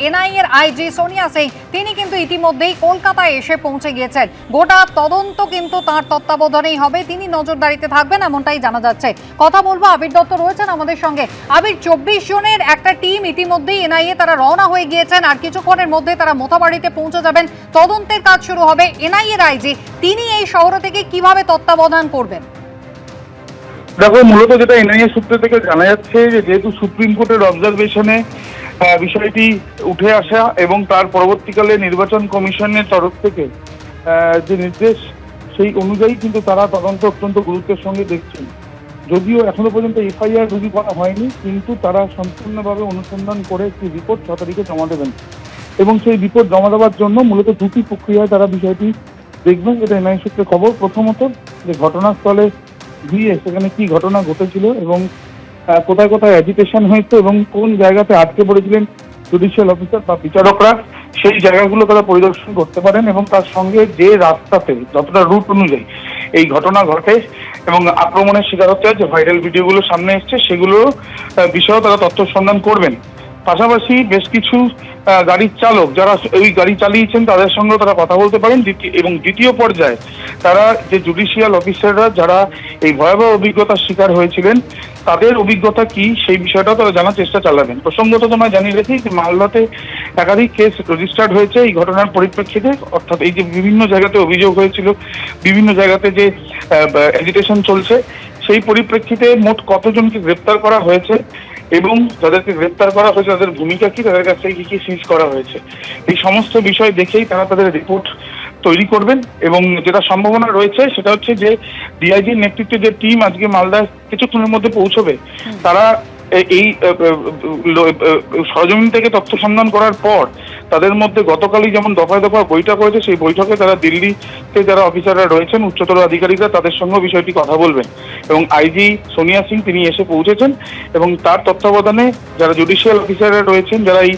NIA এর IG Sonia Singh তিনি কিন্তু ইতিমধ্যেই কলকাতায় এসে পৌঁছে গিয়েছেন। গোটা তদন্ত কিন্তু তার তত্ত্বাবধানেই হবে, তিনি নজরদারিতে থাকবেন এমনটাই জানা যাচ্ছে। কথা বলবো, আবির দত্ত রয়েছেন আমাদের সঙ্গে। আবির, 24 জনের একটা টিম ইতিমধ্যেই এনআইএ তারা রওনা হয়ে গিয়েছেন, আর কিছুক্ষণের মধ্যে তারা মোথাবাড়িতে পৌঁছে যাবেন, তদন্তের কাজ শুরু হবে। এনআইএ এর আইজি তিনি এই শহর থেকে কিভাবে তত্ত্বাবধান করবেন? দেখো, মূলত যেটা এনআইএ সূত্র থেকে জানা যাচ্ছে যে যেহেতু সুপ্রিম কোর্টের অবজারভেশনে বিষয়টি উঠে আসা এবং তার পরবর্তীকালে নির্বাচন কমিশনের তরফ থেকে যে নির্দেশ, সেই অনুযায়ী কিন্তু তারা তদন্ত অত্যন্ত গুরুত্বের সঙ্গে দেখছেন। যদিও এখনো পর্যন্ত এফআইআর রুজু করা হয়নি, কিন্তু তারা সম্পূর্ণভাবে অনুসন্ধান করে একটি রিপোর্ট 6 তারিখে জমা দেবেন এবং সেই রিপোর্ট জমা দেওয়ার জন্য মূলত দুটি প্রক্রিয়ায় তারা বিষয়টি দেখবেন। যেটা এনআইএ সূত্রে খবর, প্রথমত যে ঘটনাস্থলে গিয়ে সেখানে কি ঘটনা ঘটেছিল এবং কোথায় কোথায় অ্যাজিটেশন হয়েছে এবং কোন জায়গাতে আটকে পড়েছিলেন জুডিশিয়াল অফিসার বা বিচারকরা, সেই জায়গাগুলো তারা পরিদর্শন করতে পারেন এবং তার সঙ্গে যে রাস্তাতে যতটা রুট অনুযায়ী এই ঘটনা ঘটে এবং আক্রমণের শিকার হতে হয়, যে ভাইরাল ভিডিওগুলো সামনে এসছে, সেগুলো বিষয়েও তারা তথ্য সন্ধান করবেন। পাশাপাশি বেশ কিছু গাড়ির চালক যারা ওই গাড়ি চালিয়েছেন তাদের সঙ্গে তারা কথা বলতে পারেন। এবং দ্বিতীয় পর্যায়ে তারা যে জুডিশিয়াল অফিসাররা যারা এই ভয়াবহ অভিজ্ঞতার শিকার হয়েছিলেন তাদের অভিজ্ঞতা কি, সেই বিষয়টাও তারা জানার চেষ্টা চালাবেন। প্রসঙ্গত তোমায় জানিয়ে রেখি যে মালদাতে একাধিক কেস রেজিস্টার্ড হয়েছে এই ঘটনার পরিপ্রেক্ষিতে, অর্থাৎ এই যে বিভিন্ন জায়গাতে অভিযোগ হয়েছিল, বিভিন্ন জায়গাতে যে এজিটেশন চলছে, সেই পরিপ্রেক্ষিতে মোট কতজনকে গ্রেপ্তার করা হয়েছে এবং যাদেরকে গ্রেপ্তার করা হয়েছে তাদের ভূমিকা কি, তাদের কাছ থেকে কি কি সিজ করা হয়েছে, এই সমস্ত বিষয় দেখেই তারা তাদের রিপোর্ট তৈরি করবেন। এবং যেটা সম্ভাবনা রয়েছে সেটা হচ্ছে যে ডিআইজির নেতৃত্বে যে টিম আজকে মালদায় কিছুক্ষণের মধ্যে পৌঁছবে, তারা এই সরজমিন থেকে তথ্য সন্ধান করার পর তাদের মধ্যে গতকালই যেমন দফায় দফায় বৈঠক হয়েছে, সেই বৈঠকে তারা দিল্লিতে যারা অফিসাররা রয়েছেন, উচ্চতর আধিকারিকরা, তাদের সঙ্গে বিষয়টি কথা বলবেন। এবং আইজি সোনিয়া সিং তিনি এসে পৌঁছেছেন এবং তার তত্ত্বাবধানে যারা জুডিশিয়াল অফিসাররা রয়েছেন, যারা এই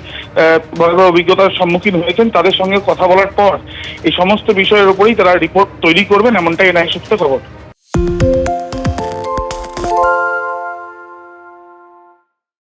ভয়াবহ অভিজ্ঞতার সম্মুখীন হয়েছেন, তাদের সঙ্গে কথা বলার পর এই সমস্ত বিষয়ের উপরেই তারা রিপোর্ট তৈরি করবেন, এমনটাই এনআইএ সূত্রে খবর।